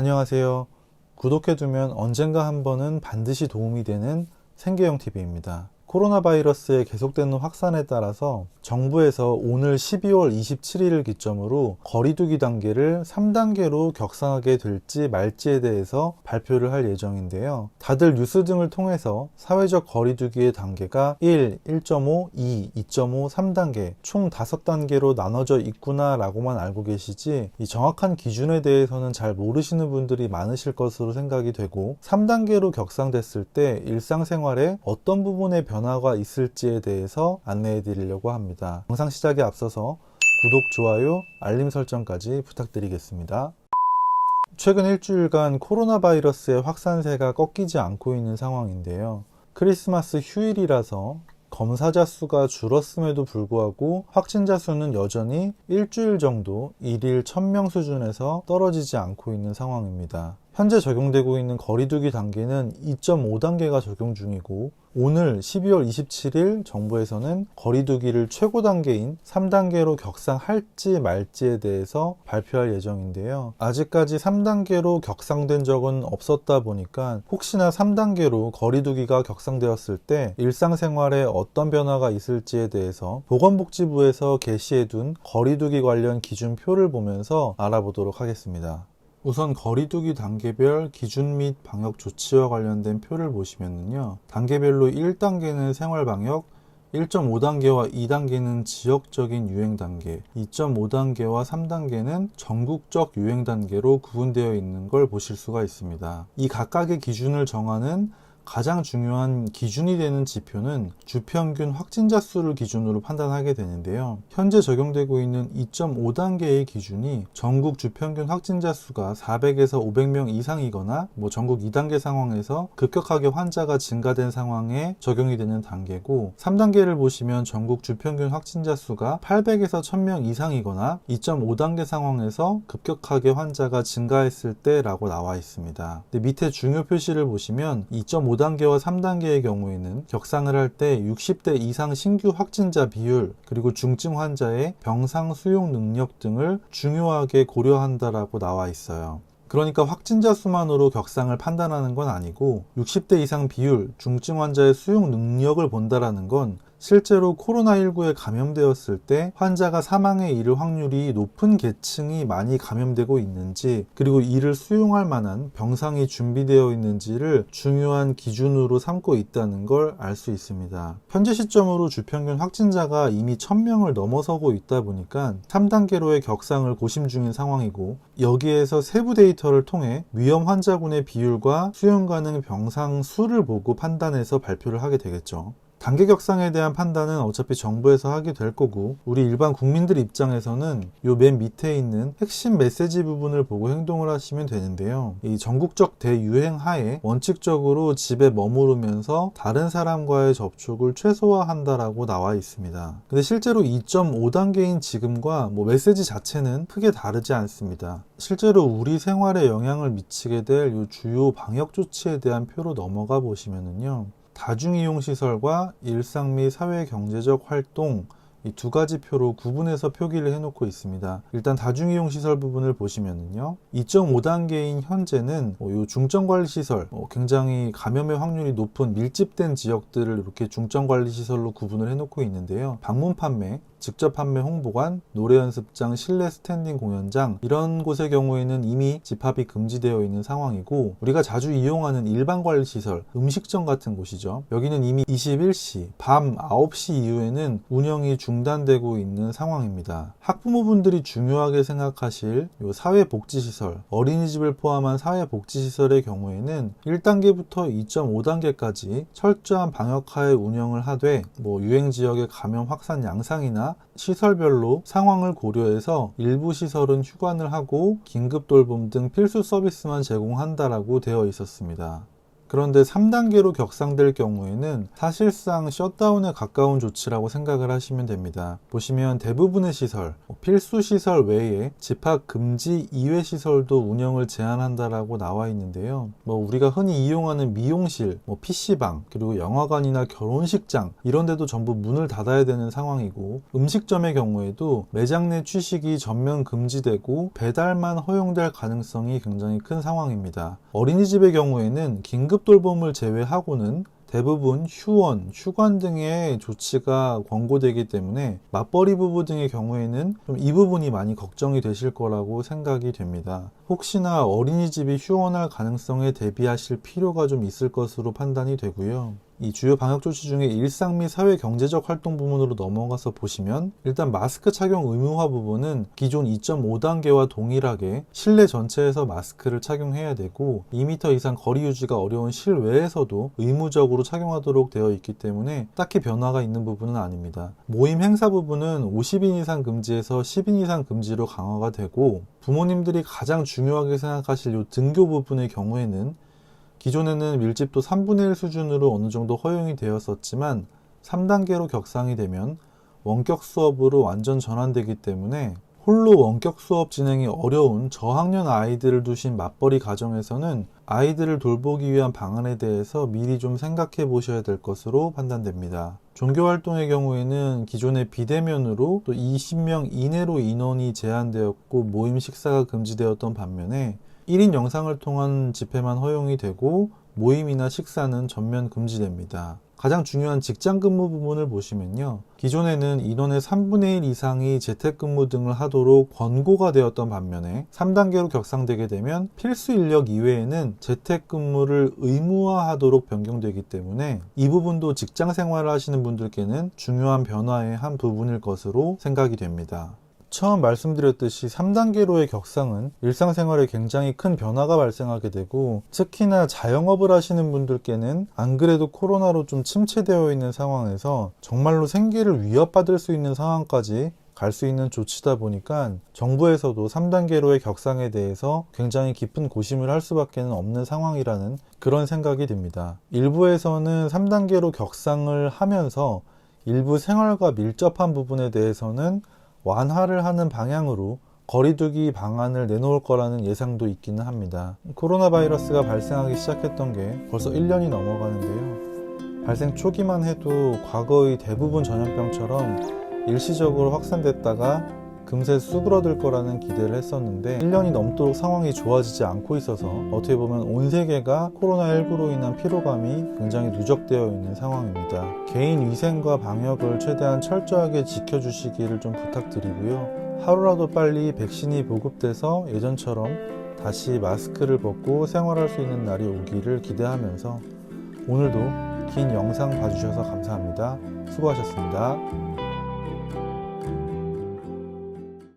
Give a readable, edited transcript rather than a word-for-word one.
안녕하세요. 구독해두면 언젠가 한 번은 반드시 도움이 되는 생계형TV입니다. 코로나 바이러스의 계속되는 확산에 따라서 정부에서 오늘 12월 27일을 기점으로 거리두기 단계를 3단계로 격상하게 될지 말지에 대해서 발표를 할 예정인데요. 다들 뉴스 등을 통해서 사회적 거리두기의 단계가 1, 1.5, 2, 2.5, 3단계 총 5단계로 나눠져 있구나 라고만 알고 계시지 이 정확한 기준에 대해서는 잘 모르시는 분들이 많으실 것으로 생각이 되고 3단계로 격상됐을 때 일상생활에 어떤 부분의 변화가 있을지에 대해서 안내해 드리려고 합니다. 영상 시작에 앞서서 구독, 좋아요, 알림 설정까지 부탁드리겠습니다. 최근 일주일간 코로나 바이러스의 확산세가 꺾이지 않고 있는 상황인데요. 크리스마스 휴일이라서 검사자 수가 줄었음에도 불구하고 확진자 수는 여전히 일주일 정도 일일 1000명 수준에서 떨어지지 않고 있는 상황입니다. 현재 적용되고 있는 거리두기 단계는 2.5단계가 적용 중이고 오늘 12월 27일 정부에서는 거리두기를 최고 단계인 3단계로 격상할지 말지에 대해서 발표할 예정인데요. 아직까지 3단계로 격상된 적은 없었다 보니까 혹시나 3단계로 거리두기가 격상되었을 때 일상생활에 어떤 변화가 있을지에 대해서 보건복지부에서 게시해둔 거리두기 관련 기준표를 보면서 알아보도록 하겠습니다. 우선 거리두기 단계별 기준 및 방역 조치와 관련된 표를 보시면요. 단계별로 1단계는 생활방역, 1.5단계와 2단계는 지역적인 유행단계, 2.5단계와 3단계는 전국적 유행단계로 구분되어 있는 걸 보실 수가 있습니다. 이 각각의 기준을 정하는 가장 중요한 기준이 되는 지표는 주평균 확진자 수를 기준으로 판단하게 되는데요. 현재 적용되고 있는 2.5단계의 기준이 전국 주평균 확진자 수가 400에서 500명 이상이거나 전국 2단계 상황에서 급격하게 환자가 증가된 상황에 적용이 되는 단계고 3단계를 보시면 전국 주평균 확진자 수가 800에서 1000명 이상이거나 2.5단계 상황에서 급격하게 환자가 증가했을 때라고 나와 있습니다. 근데 밑에 중요 표시를 보시면 2.5단계와 3단계의 경우에는 격상을 할 때 60대 이상 신규 확진자 비율 그리고 중증 환자의 병상 수용 능력 등을 중요하게 고려한다라고 나와 있어요. 그러니까 확진자 수만으로 격상을 판단하는 건 아니고 60대 이상 비율, 중증 환자의 수용 능력을 본다라는 건 실제로 코로나19에 감염되었을 때 환자가 사망에 이를 확률이 높은 계층이 많이 감염되고 있는지 그리고 이를 수용할 만한 병상이 준비되어 있는지를 중요한 기준으로 삼고 있다는 걸 알 수 있습니다. 현재 시점으로 주평균 확진자가 이미 1000명을 넘어서고 있다 보니까 3단계로의 격상을 고심 중인 상황이고 여기에서 세부 데이터를 통해 위험 환자군의 비율과 수용 가능 병상 수를 보고 판단해서 발표를 하게 되겠죠. 단계 격상에 대한 판단은 어차피 정부에서 하게 될 거고 우리 일반 국민들 입장에서는 요 맨 밑에 있는 핵심 메시지 부분을 보고 행동을 하시면 되는데요. 이 전국적 대유행 하에 원칙적으로 집에 머무르면서 다른 사람과의 접촉을 최소화한다라고 나와 있습니다. 근데 실제로 2.5단계인 지금과 메시지 자체는 크게 다르지 않습니다. 실제로 우리 생활에 영향을 미치게 될 요 주요 방역 조치에 대한 표로 넘어가 보시면은요. 다중이용시설과 일상 및 사회경제적 활동 이 두 가지 표로 구분해서 표기를 해놓고 있습니다. 일단 다중이용시설 부분을 보시면은요. 2.5단계인 현재는 요 중점관리시설, 굉장히 감염의 확률이 높은 밀집된 지역들을 이렇게 중점관리시설로 구분을 해놓고 있는데요. 방문 판매, 직접 판매 홍보관, 노래 연습장, 실내 스탠딩 공연장 이런 곳의 경우에는 이미 집합이 금지되어 있는 상황이고 우리가 자주 이용하는 일반 관리시설, 음식점 같은 곳이죠. 여기는 이미 21시, 밤 9시 이후에는 운영이 중단되고 있는 상황입니다. 학부모분들이 중요하게 생각하실 요 사회복지시설, 어린이집을 포함한 사회복지시설의 경우에는 1단계부터 2.5단계까지 철저한 방역하에 운영을 하되 유행지역의 감염 확산 양상이나 시설별로 상황을 고려해서 일부 시설은 휴관을 하고 긴급 돌봄 등 필수 서비스만 제공한다라고 되어 있었습니다. 그런데 3단계로 격상될 경우에는 사실상 셧다운에 가까운 조치라고 생각을 하시면 됩니다. 보시면 대부분의 시설, 필수 시설 외에 집합 금지 이외 시설도 운영을 제한한다라고 나와 있는데요. 우리가 흔히 이용하는 미용실, PC방, 그리고 영화관이나 결혼식장 이런 데도 전부 문을 닫아야 되는 상황이고, 음식점의 경우에도 매장 내 취식이 전면 금지되고 배달만 허용될 가능성이 굉장히 큰 상황입니다. 어린이집의 경우에는 긴급 돌봄을 제외하고는 대부분 휴원, 휴관 등의 조치가 권고되기 때문에 맞벌이 부부 등의 경우에는 좀 이 부분이 많이 걱정이 되실 거라고 생각이 됩니다. 혹시나 어린이집이 휴원할 가능성에 대비하실 필요가 좀 있을 것으로 판단이 되고요. 이 주요 방역 조치 중에 일상 및 사회 경제적 활동 부분으로 넘어가서 보시면, 일단 마스크 착용 의무화 부분은 기존 2.5단계와 동일하게 실내 전체에서 마스크를 착용해야 되고, 2m 이상 거리 유지가 어려운 실외에서도 의무적으로 착용하도록 되어 있기 때문에 딱히 변화가 있는 부분은 아닙니다. 모임 행사 부분은 50인 이상 금지에서 10인 이상 금지로 강화가 되고, 부모님들이 가장 중요하게 생각하실 이 등교 부분의 경우에는 기존에는 밀집도 3분의 1 수준으로 어느 정도 허용이 되었었지만 3단계로 격상이 되면 원격 수업으로 완전 전환되기 때문에 홀로 원격 수업 진행이 어려운 저학년 아이들을 두신 맞벌이 가정에서는 아이들을 돌보기 위한 방안에 대해서 미리 좀 생각해 보셔야 될 것으로 판단됩니다. 종교활동의 경우에는 기존의 비대면으로 또 20명 이내로 인원이 제한되었고 모임 식사가 금지되었던 반면에 1인 영상을 통한 집회만 허용이 되고 모임이나 식사는 전면 금지됩니다. 가장 중요한 직장 근무 부분을 보시면요. 기존에는 인원의 3분의 1 이상이 재택근무 등을 하도록 권고가 되었던 반면에 3단계로 격상되게 되면 필수 인력 이외에는 재택근무를 의무화하도록 변경되기 때문에 이 부분도 직장 생활을 하시는 분들께는 중요한 변화의 한 부분일 것으로 생각이 됩니다. 처음 말씀드렸듯이 3단계로의 격상은 일상생활에 굉장히 큰 변화가 발생하게 되고, 특히나 자영업을 하시는 분들께는 안 그래도 코로나로 좀 침체되어 있는 상황에서 정말로 생계를 위협받을 수 있는 상황까지 갈 수 있는 조치다 보니까 정부에서도 3단계로의 격상에 대해서 굉장히 깊은 고심을 할 수밖에 없는 상황이라는 그런 생각이 듭니다. 일부에서는 3단계로 격상을 하면서 일부 생활과 밀접한 부분에 대해서는 완화를 하는 방향으로 거리두기 방안을 내놓을 거라는 예상도 있기는 합니다. 코로나 바이러스가 발생하기 시작했던 게 벌써 1년이 넘어가는데요. 발생 초기만 해도 과거의 대부분 전염병처럼 일시적으로 확산됐다가 금세 수그러들 거라는 기대를 했었는데 1년이 넘도록 상황이 좋아지지 않고 있어서 어떻게 보면 온 세계가 코로나19로 인한 피로감이 굉장히 누적되어 있는 상황입니다. 개인 위생과 방역을 최대한 철저하게 지켜주시기를 좀 부탁드리고요. 하루라도 빨리 백신이 보급돼서 예전처럼 다시 마스크를 벗고 생활할 수 있는 날이 오기를 기대하면서 오늘도 긴 영상 봐주셔서 감사합니다. 수고하셨습니다.